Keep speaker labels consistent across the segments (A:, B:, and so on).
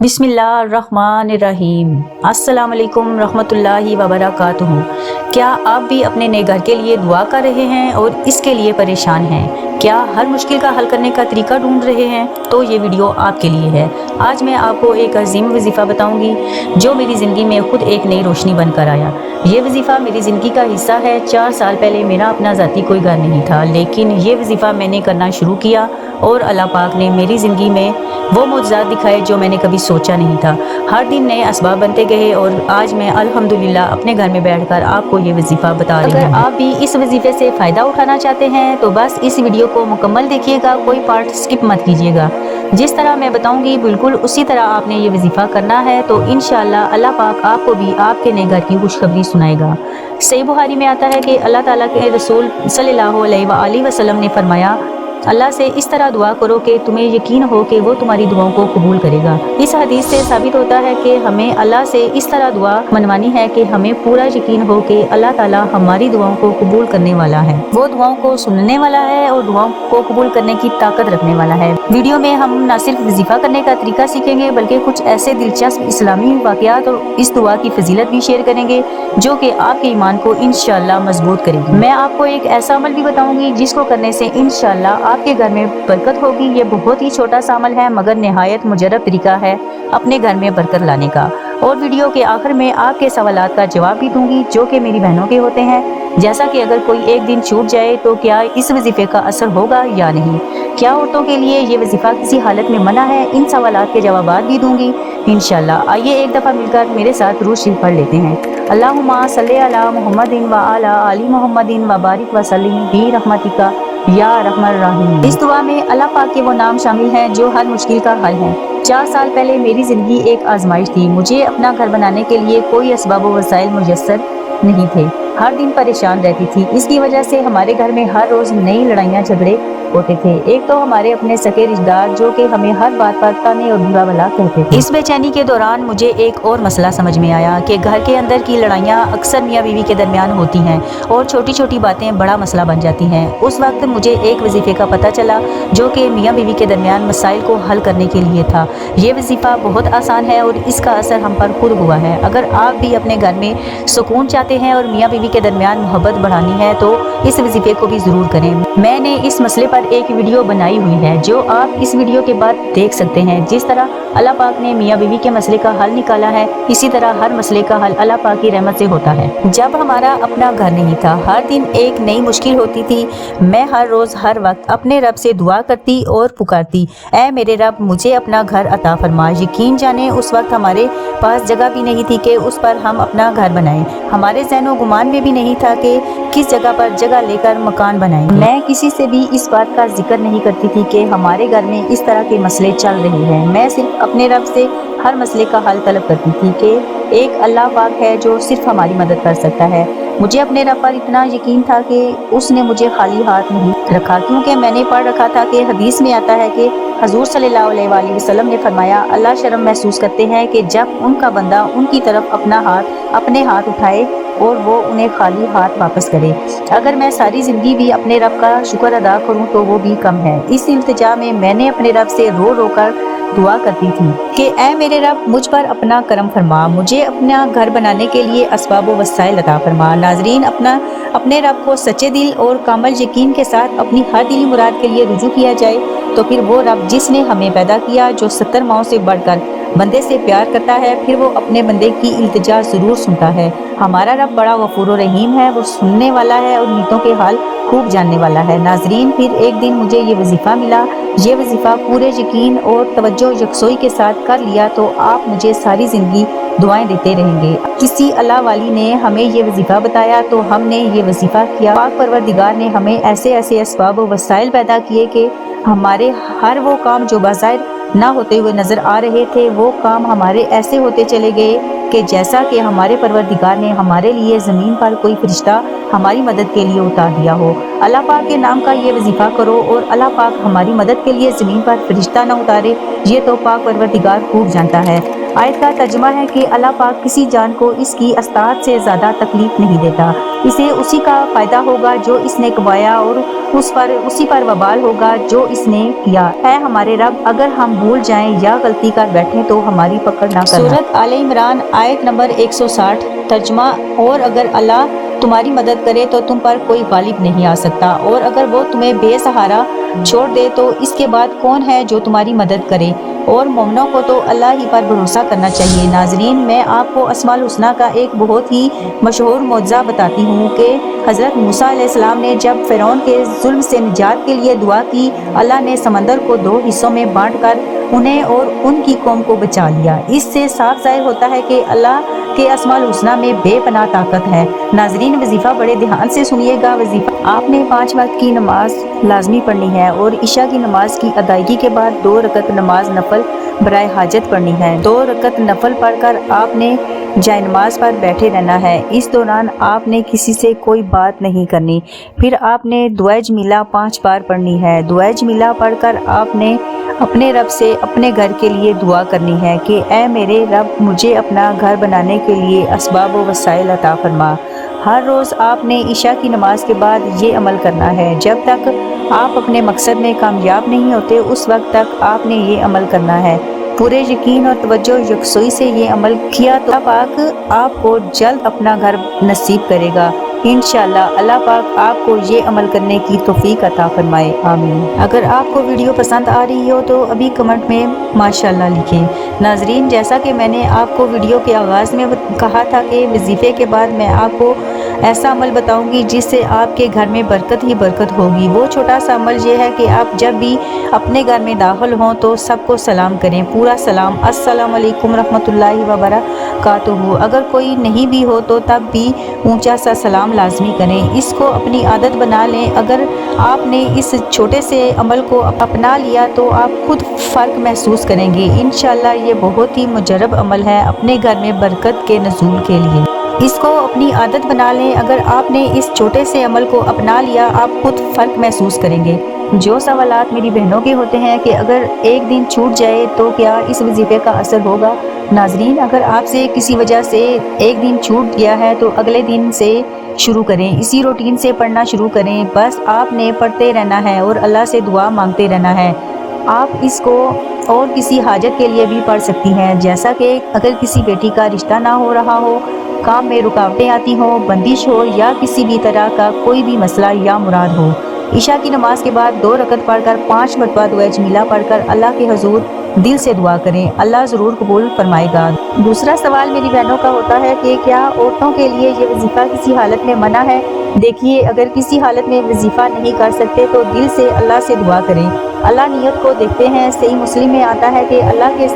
A: बिस्मिल्लाहिर्रहमानिर्रहीम। अस्सलाम वालेकुम रहमतुल्लाहि व बरकातुहू। क्या आप भी अपने नए घर के लिए दुआ कर रहे हैं और इसके लिए परेशान हैं? क्या हर मुश्किल का हल करने का तरीका ढूंढ रहे हैं? तो ये वीडियो आपके लिए है। आज मैं आपको एक अजीम वजीफ़ा बताऊंगी जो मेरी ज़िंदगी में खुद एक नई रोशनी बनकर आया। ये वजीफ़ा मेरी ज़िंदगी का हिस्सा है। 4 साल पहले मेरा अपना ज़ाती कोई घर नहीं था, लेकिन ये वजीफ़ा मैंने करना शुरू किया और अल्लाह पाक ने मेरी ज़िंदगी में वो मुआज़ात दिखाए जो मैंने कभी सोचा नहीं था। हर दिन नए असबाब बनते गए और आज मैं अल्हम्दुलिल्लाह अपने घर में बैठकर आपको ये वजीफ़ा बता रही हूँ। अगर आप भी इस वजीफ़े से फ़ायदा उठाना चाहते हैं तो बस इस वीडियो को मुकम्मल देखिएगा, कोई पार्ट स्किप मत कीजिएगा। जिस तरह मैं बताऊंगी बिल्कुल उसी तरह आपने ये वजीफ़ा करना है, तो इंशाअल्लाह अल्लाह पाक आपको भी आपके नए घर की खुशखबरी सुनाएगा। सही बुखारी में आता है कि अल्लाह ताला के रसूल सल्लल्लाहु अलैहि वसल्लम ने फरमाया, अल्लाह से इस तरह दुआ करो कि तुम्हें यकीन हो कि वो तुम्हारी दुआओं को कबूल करेगा। इस हदीस से साबित होता है कि हमें अल्लाह से इस तरह दुआ मनवानी है कि हमें पूरा यकीन हो कि अल्लाह ताला हमारी दुआओं को कबूल करने वाला है, वो दुआओं को सुनने वाला है और दुआओं को कबूल करने की ताकत रखने वाला है। वीडियो में हम न सिर्फ वजीफा करने का तरीका सीखेंगे बल्कि कुछ ऐसे दिलचस्प इस्लामी वाक़यात और इस दुआ की फजीलत भी शेयर करेंगे जो कि आपके ईमान को इंशाअल्लाह मजबूत करेगी। मैं आपको एक ऐसा अमल भी बताऊंगी जिसको करने से इंशाअल्लाह आपके घर में बरकत होगी। ये बहुत ही छोटा सा अमल है मगर निहायत मुजरब तरीका है अपने घर में बरकत लाने का। और वीडियो के आखिर में आपके सवालात का जवाब भी दूंगी जो कि मेरी बहनों के होते हैं, जैसा कि अगर कोई एक दिन छूट जाए तो क्या इस वजीफे का असर होगा या नहीं, क्या औरतों के लिए ये वजीफा किसी हालत में मना है, इन सवालात के जवाब भी दूंगी इंशाअल्लाह। आइए एक दफ़ा मिलकर मेरे साथ रूह शरीफ पढ़ लेते हैं। अल्लाहुम्मा सल्ली अला मुहम्मदिन व अला आली मुहम्मदिन व बारिक व सल्लिम बि रहमतिका या रहमान रहीम। इस दुआ में अल्लाह पाक के वो नाम शामिल हैं जो हर मुश्किल का हल है। 4 साल पहले मेरी ज़िंदगी एक आजमाइश थी। मुझे अपना घर बनाने के लिए कोई असबाब व वसाइल मुयस्सर नहीं थे। हर दिन परेशान रहती थी। इसकी वजह से हमारे घर में हर रोज़ नई लड़ाइयाँ झगड़े होते थे। एक तो हमारे अपने सगे रिश्तेदार जो कि हमें हर बात पर ताने और बुरा भला कहते थे। इस बेचैनी के दौरान मुझे एक और मसला समझ में आया कि घर के अंदर की लड़ाइयाँ अक्सर मियाँ बीवी के दरमियान होती हैं और छोटी छोटी बातें बड़ा मसला बन जाती हैं। उस वक्त मुझे एक वजीफे का पता चला जो कि मियाँ बीवी के दरमियान मसाइल को हल करने के लिए था। ये वजीफा बहुत आसान है और इसका असर हम पर खुद हुआ है। अगर आप भी अपने घर में सुकून चाहते हैं और मियाँ बीवी के दरमियान मोहब्बत बढ़ानी है तो इस वजीफे को भी ज़रूर करें। मैंने इस मसले पर एक वीडियो बनाई हुई है जो आप इस वीडियो के बाद देख सकते हैं। जिस तरह अल्लाह पाक ने मियाँ बीवी के मसले का हल निकाला है, इसी तरह हर मसले का हल अल्लाह पाक की रहमत से होता है। जब हमारा अपना घर नहीं था, हर दिन एक नई मुश्किल होती थी। मैं हर रोज़ हर वक्त अपने रब से दुआ करती और पुकारती, ऐ मेरे रब मुझे अपना घर अता फरमा। यकीन जाने उस वक्त हमारे पास जगह भी नहीं थी कि उस पर हम अपना घर बनाएं। हमारे ज़हनो गुमान में भी नहीं था कि किस जगह पर जगह लेकर मकान बनाएंगे। मैं किसी से भी इस बात का जिक्र नहीं करती थी कि हमारे घर में इस तरह के मसले चल रहे हैं। मैं सिर्फ अपने रब से हर मसले का हल तलब करती थी कि एक अल्लाह पाक है जो सिर्फ हमारी मदद कर सकता है। मुझे अपने रब पर इतना यकीन था कि उसने मुझे खाली हाथ नहीं रखा, क्योंकि मैंने पढ़ रखा था कि हदीस में आता है कि हजूर सल्लल्लाहु अलैहि वसल्लम ने फरमाया, अल्लाह शर्म महसूस करते हैं कि जब उनका बंदा उनकी तरफ अपने हाथ उठाए और वो उन्हें खाली हाथ वापस करे। अगर मैं सारी ज़िंदगी भी अपने रब का शुक्र अदा करूं तो वो भी कम है। इस इल्तिजा में मैंने अपने रब से रो रो कर दुआ करती थी कि ऐ मेरे रब मुझ पर अपना करम फरमा, मुझे अपना घर बनाने के लिए असबाब व वसाइल अता फरमा। नाजरीन, अपने रब को सच्चे दिल और कामल यकीन के साथ अपनी हर दिली मुराद के लिए रुजू किया जाए तो फिर वो रब जिसने हमें पैदा किया, जो 70 माओं से बढ़कर बंदे से प्यार करता है, फिर वो अपने बंदे की इल्तिजा ज़रूर सुनता है। हमारा रब बड़ा गफूर और रहीम है, वो सुनने वाला है और नीतों के हाल खूब जानने वाला है। नाजरीन, फिर एक दिन मुझे ये वजीफ़ा मिला। ये वजीफ़ा पूरे यकीन और तवज्जो यकसोई के साथ कर लिया तो आप मुझे सारी ज़िंदगी दुआएं देते रहेंगे। किसी अल्लाह वाली ने हमें ये वजीफ़ा बताया तो हमने ये वजीफ़ा किया। पाक परवरदिगार ने हमें ऐसे ऐसे असबाब व वसाइल पैदा किए कि हमारे हर वो काम जो बाज़ाहिर ना होते हुए नज़र आ रहे थे वो काम हमारे ऐसे होते चले गए कि जैसा कि हमारे परवरदिगार ने हमारे लिए ज़मीन पर कोई फरिश्ता ہماری مدد کے لیے اتار دیا ہو۔ اللہ پاک کے نام کا یہ وظیفہ کرو اور اللہ پاک ہماری مدد کے لیے زمین پر فرشتہ نہ اتارے، یہ تو پاک پروردگار خوب جانتا ہے۔ آیت کا ترجمہ ہے کہ اللہ پاک کسی جان کو اس کی استطاعت سے زیادہ تکلیف نہیں دیتا، اسے اسی کا فائدہ ہوگا جو اس نے کمایا اور اسی پر وبال ہوگا جو اس نے کیا۔ اے ہمارے رب، اگر ہم بھول جائیں یا غلطی کر بیٹھیں تو ہماری پکڑ نہ کرنا۔ سورۃ آل عمران آیت نمبر 160 ترجمہ: اور اگر اللہ تمہاری مدد کرے تو تم پر کوئی غالب نہیں آ سکتا، اور اگر وہ تمہیں بے سہارا چھوڑ دے تو اس کے بعد کون ہے جو تمہاری مدد کرے؟ اور مومنوں کو تو اللہ ہی پر بھروسہ کرنا چاہیے۔ ناظرین، میں آپ کو اسماء الحسنی کا ایک بہت ہی مشہور معجزہ بتاتی ہوں کہ حضرت موسیٰ علیہ السلام نے جب فرعون کے ظلم سے نجات کے لیے دعا کی، اللہ نے سمندر کو 2 حصوں میں بانٹ کر انہیں اور ان کی قوم کو بچا لیا۔ اس سے صاف ظاہر ہوتا ہے کہ اللہ کے اسماء الحسنی میں بے پناہ طاقت ہے۔ ناظرین، وظیفہ بڑے دھیان سے سنیے گا۔ وظیفہ: آپ نے 5 وقت کی نماز لازمی پڑھنی ہے اور عشاء کی نماز کی ادائیگی کے بعد 2 رکعت نماز نفل برائے حاجت پڑھنی ہے۔ 2 رکعت نفل پڑھ کر آپ نے جائے نماز پر بیٹھے رہنا ہے۔ اس دوران آپ نے کسی سے کوئی بات نہیں کرنی۔ پھر آپ نے دعائے جمیلہ 5 بار پڑھنی ہے۔ دعائے جمیلہ پڑھ کر آپ نے اپنے رب سے اپنے گھر کے لیے دعا کرنی ہے کہ اے میرے رب، مجھے اپنا گھر بنانے کے لیے اسباب و وسائل عطا فرما۔ ہر روز آپ نے عشاء کی نماز کے بعد یہ عمل کرنا ہے۔ جب تک آپ اپنے مقصد میں کامیاب نہیں ہوتے اس وقت تک آپ نے یہ عمل کرنا ہے۔ پورے یقین اور توجہ یکسوئی سے یہ عمل کیا تو اللہ پاک آپ کو جلد اپنا گھر نصیب کرے گا انشاءاللہ۔ اللہ پاک آپ کو یہ عمل کرنے کی توفیق عطا فرمائے، آمین۔ اگر آپ کو ویڈیو پسند آ رہی ہو تو ابھی کمنٹ میں ماشاءاللہ لکھیں۔ ناظرین، جیسا کہ میں نے آپ کو ویڈیو کے آغاز میں کہا تھا کہ وظیفے کے بعد میں آپ کو ایسا عمل بتاؤں گی جس سے آپ کے گھر میں برکت ہی برکت ہوگی۔ وہ چھوٹا سا عمل یہ ہے کہ آپ جب بھی اپنے گھر میں داخل ہوں تو سب کو سلام کریں، پورا سلام، السلام علیکم رحمۃ اللہ وبرکاتہ۔ اگر کوئی نہیں بھی ہو تو تب بھی اونچا سا سلام لازمی کریں۔ اس کو اپنی عادت بنا لیں۔ اگر آپ نے اس چھوٹے سے عمل کو اپنا لیا تو آپ خود فرق محسوس کریں گے انشاءاللہ۔ یہ بہت ہی مجرب عمل ہے اپنے گھر میں برکت کے نزول کے لیے۔ اس کو اپنی عادت بنا لیں۔ اگر آپ نے اس چھوٹے سے عمل کو اپنا لیا آپ خود فرق محسوس کریں گے۔ جو سوالات میری بہنوں کے ہوتے ہیں کہ اگر ایک دن چھوٹ جائے تو کیا اس وظیفے کا اثر ہوگا؟ ناظرین، اگر آپ سے کسی وجہ سے ایک دن چھوٹ گیا ہے تو اگلے دن سے شروع کریں، اسی روٹین سے پڑھنا شروع کریں۔ بس آپ نے پڑھتے رہنا ہے اور اللہ سے دعا مانگتے رہنا ہے۔ آپ اس کو اور کسی حاجت کے لیے بھی پڑھ سکتی ہیں، جیسا کہ اگر کسی بیٹی کا رشتہ نہ ہو رہا ہو، کام میں رکاوٹیں آتی ہوں، بندش ہو یا کسی بھی طرح کا کوئی بھی مسئلہ یا مراد ہو۔ عشاء کی نماز کے بعد 2 رکعت پڑھ کر 5 مرتبہ دعائے جمیلہ پڑھ کر اللہ کے حضور دل سے دعا کریں، اللہ ضرور قبول فرمائے گا۔ دوسرا سوال میری بہنوں کا ہوتا ہے کہ کیا عورتوں کے لیے یہ وظیفہ کسی حالت میں منع ہے؟ دیکھیے، اگر کسی حالت میں وظیفہ نہیں کر سکتے تو دل سے اللہ سے دعا کریں، اللہ نیت کو دیکھتے ہیں۔ صحیح مسلم میں آتا ہے کہ اللہ کے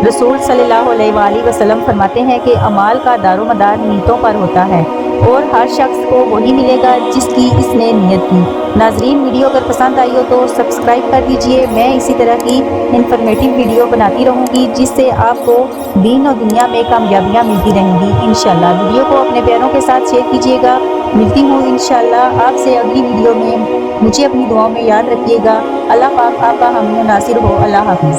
A: رسول صلی اللہ علیہ وآلہ وسلم فرماتے ہیں کہ اعمال کا دار و مدار نیتوں پر ہوتا ہے اور ہر شخص کو وہی ملے گا جس کی اس نے نیت کی۔ ناظرین، ویڈیو اگر پسند آئی ہو تو سبسکرائب کر دیجئے۔ میں اسی طرح کی انفارمیٹیو ویڈیو بناتی رہوں گی جس سے آپ کو دین اور دنیا میں کامیابیاں ملتی رہیں گی انشاءاللہ۔ ویڈیو کو اپنے پیاروں کے ساتھ شیئر کیجئے گا۔ ملتی ہوں انشاءاللہ آپ سے اگلی ویڈیو میں۔ مجھے اپنی دعاؤں میں یاد رکھیے گا۔ اللہ پاک آپ کا حامی و ناصر ہو۔ اللہ حافظ۔